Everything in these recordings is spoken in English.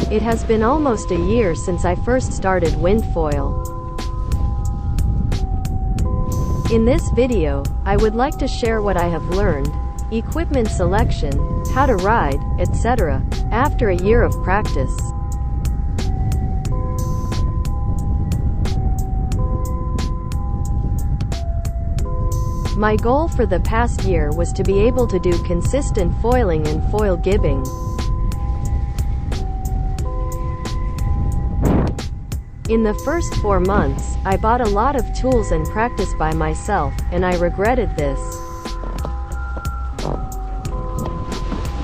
It has been almost a year since I first started Windfoil. In this video, I would like to share what I have learned, equipment selection, how to ride, etc., after a year of practice. My goal for the past year was to be able to do consistent foiling and foil gibbing. In the first 4 months, I bought a lot of tools and practiced by myself, and I regretted this.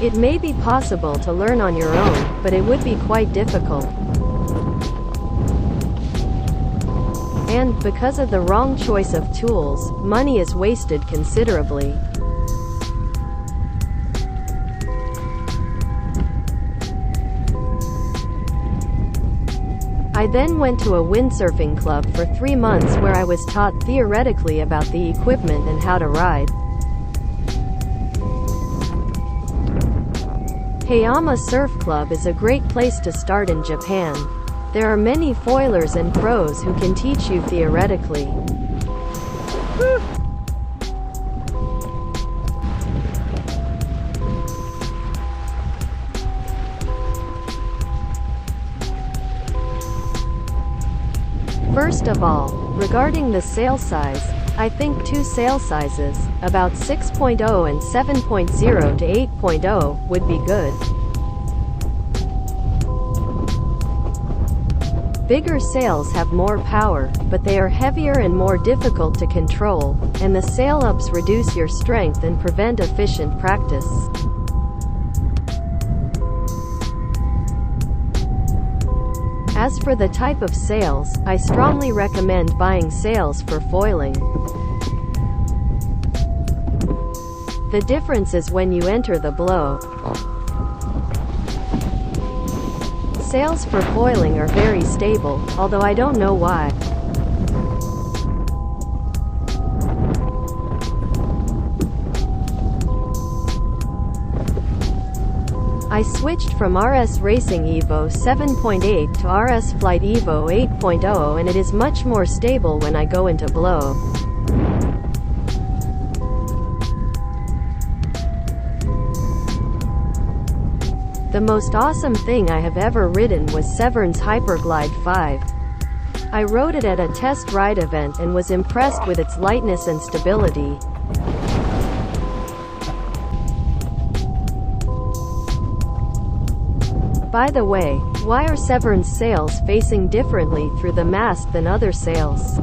It may be possible to learn on your own, but it would be quite difficult. And, because of the wrong choice of tools, money is wasted considerably. I then went to a windsurfing club for 3 months where I was taught theoretically about the equipment and how to ride. Hayama Surf Club is a great place to start in Japan. There are many foilers and pros who can teach you theoretically. First of all, regarding the sail size, I think 2 sail sizes, about 6.0 and 7.0 to 8.0, would be good. Bigger sails have more power, but they are heavier and more difficult to control, and the sail-ups reduce your strength and prevent efficient practice. As for the type of sails, I strongly recommend buying sails for foiling. The difference is when you enter the blow. Sails for foiling are very stable, although I don't know why. I switched from RS Racing Evo 7.8 to RS Flight Evo 8.0, and it is much more stable when I go into blow. The most awesome thing I have ever ridden was Severn's Hyperglide 5. I rode it at a test ride event and was impressed with its lightness and stability. By the way, why are Severn's sails facing differently through the mast than other sails?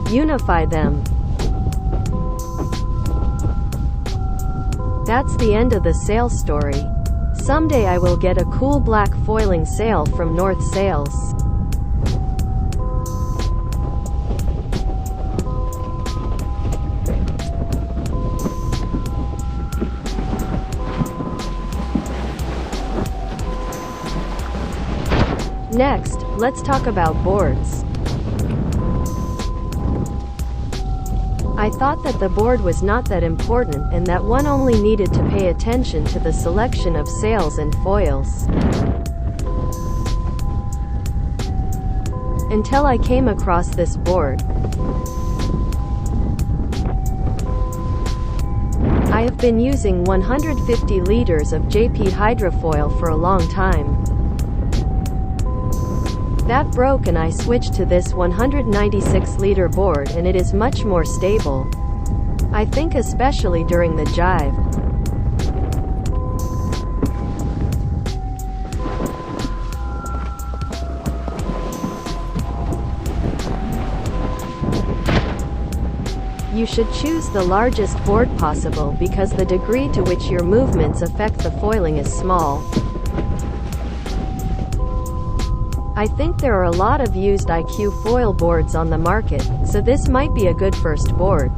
Unify them. That's the end of the sail story. Someday I will get a cool black foiling sail from North Sails. Next, let's talk about boards. I thought that the board was not that important and that one only needed to pay attention to the selection of sails and foils. Until I came across this board. I have been using 150 liters of JP hydrofoil for a long time. That broke and I switched to this 196-liter board, and it is much more stable. I think especially during the jive. You should choose the largest board possible because the degree to which your movements affect the foiling is small. I think there are a lot of used IQ foil boards on the market, so this might be a good first board.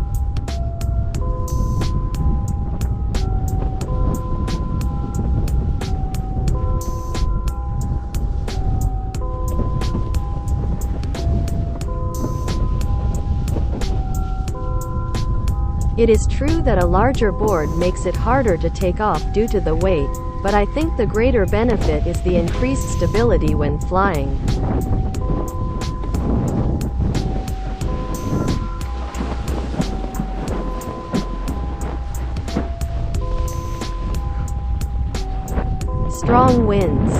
It is true that a larger board makes it harder to take off due to the weight, but I think the greater benefit is the increased stability when flying. Strong winds.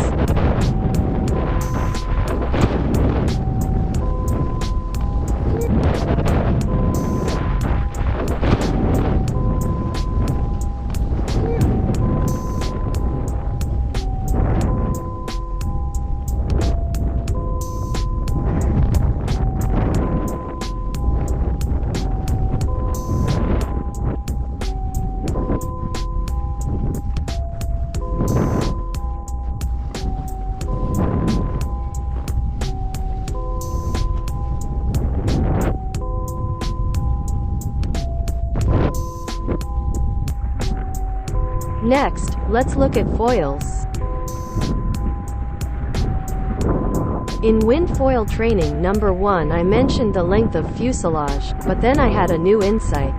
Next, let's look at foils. In Windfoil Training number 1 I mentioned the length of fuselage, but then I had a new insight.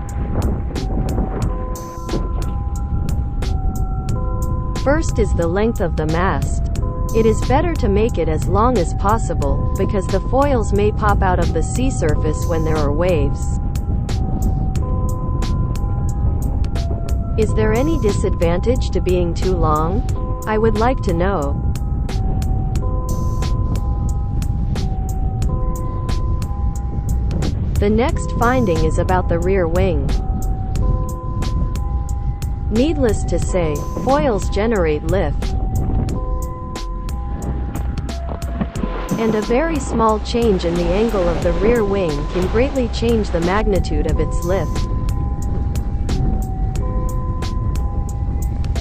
First is the length of the mast. It is better to make it as long as possible, because the foils may pop out of the sea surface when there are waves. Is there any disadvantage to being too long? I would like to know. The next finding is about the rear wing. Needless to say, foils generate lift. And a very small change in the angle of the rear wing can greatly change the magnitude of its lift.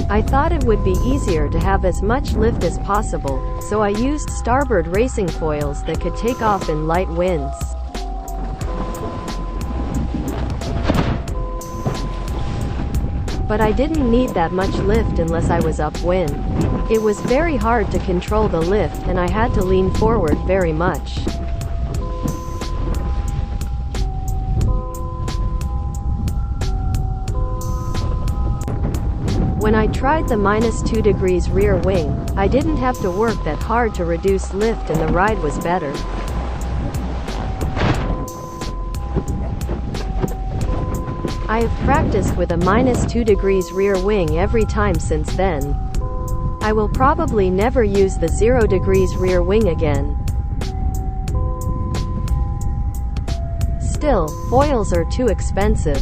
I thought it would be easier to have as much lift as possible, so I used starboard racing foils that could take off in light winds. But I didn't need that much lift unless I was upwind. It was very hard to control the lift and I had to lean forward very much. When I tried the -2 degrees rear wing, I didn't have to work that hard to reduce lift and the ride was better. I have practiced with a -2 degrees rear wing every time since then. I will probably never use the 0 degrees rear wing again. Still, foils are too expensive.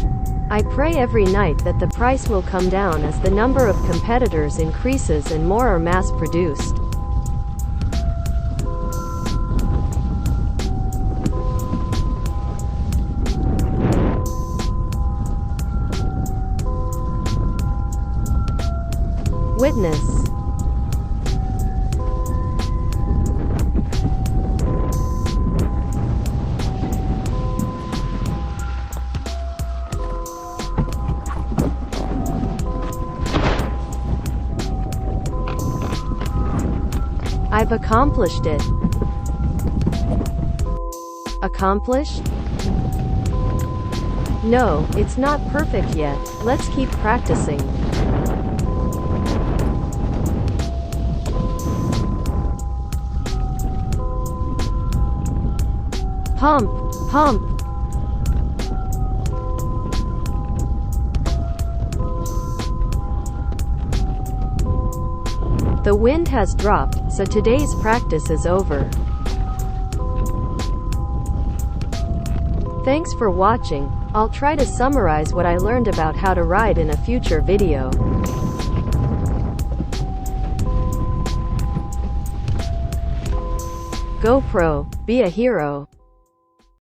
I pray every night that the price will come down as the number of competitors increases and more are mass-produced. Witness. I've accomplished it. Accomplished? No, it's not perfect yet. Let's keep practicing. Pump, pump. The wind has dropped, so today's practice is over. Thanks for watching. I'll try to summarize what I learned about how to ride in a future video. GoPro, be a hero.